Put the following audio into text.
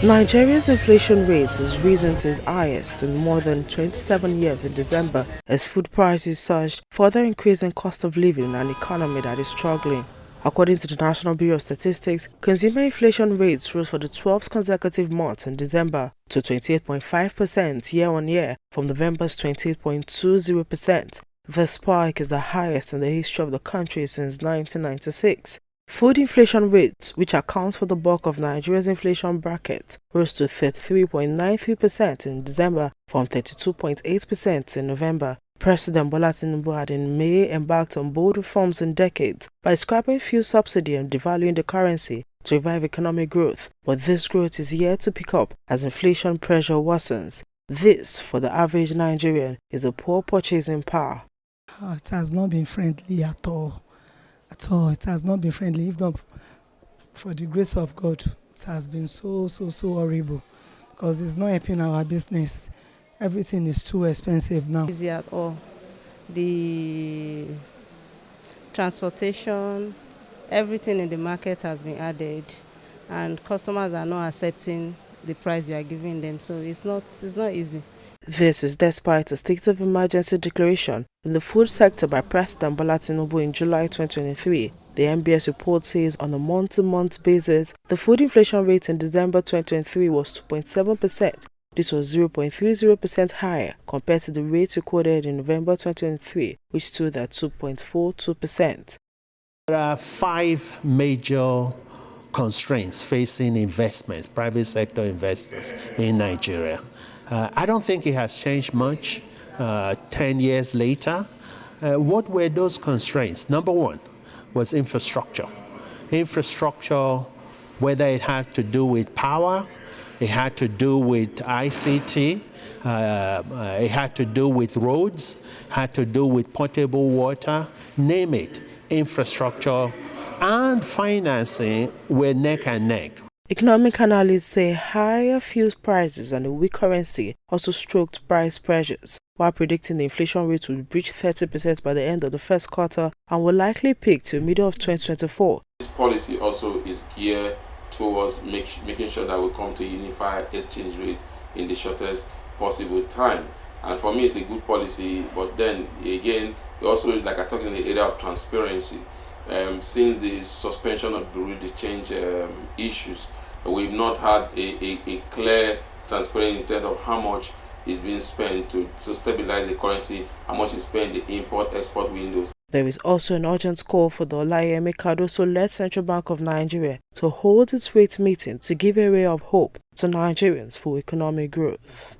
Nigeria's inflation rate has risen to its highest in more than 27 years in December as food prices surged, further increasing cost of living in an economy that is struggling. According to the National Bureau of Statistics, consumer inflation rates rose for the 12th consecutive month in December to 28.5% year-on-year from November's 28.20%. The spike is the highest in the history of the country since 1996. Food inflation rate, which accounts for the bulk of Nigeria's inflation bracket, rose to 33.93% in December from 32.8% in November. President Bola Tinubu had in May embarked on bold reforms in decades by scrapping fuel subsidy and devaluing the currency to revive economic growth, but this growth is yet to pick up as inflation pressure worsens. This, for the average Nigerian, is a poor purchasing power. It has not been friendly at all. It has not been friendly. If not for the grace of God, it has been so horrible because it's not helping our business. Everything is too expensive now. Easy at all. The transportation, everything in the market has been added, and customers are not accepting the price you are giving them. So it's not easy. This is despite a state of emergency declaration in the food sector by President Bola Tinubu in July 2023. The NBS report says on a month-to-month basis, the food inflation rate in December 2023 was 2.7%. This was 0.30% higher compared to the rate recorded in November 2023, which stood at 2.42%. There are 5 major constraints facing investments, private sector investors in Nigeria. I don't think it has changed much 10 years later. What were those constraints? Number one was infrastructure. Infrastructure, whether it has to do with power, it had to do with ICT, it had to do with roads, had to do with potable water, name it. Infrastructure and financing were neck and neck. Economic analysts say higher fuel prices and a weak currency also stroked price pressures, while predicting the inflation rate will breach 30% by the end of the first quarter and will likely peak till middle of 2024. This policy also is geared towards making sure that we come to unified exchange rate in the shortest possible time. And for me, it's a good policy, but then again, also, like I talked in the area of transparency, since the suspension of the change issues, we've not had a clear transparency in terms of how much is being spent to stabilize the currency, how much is spent in the import-export windows. There is also an urgent call for the Olayemi Cardoso-led Central Bank of Nigeria to hold its rate meeting to give a ray of hope to Nigerians for economic growth.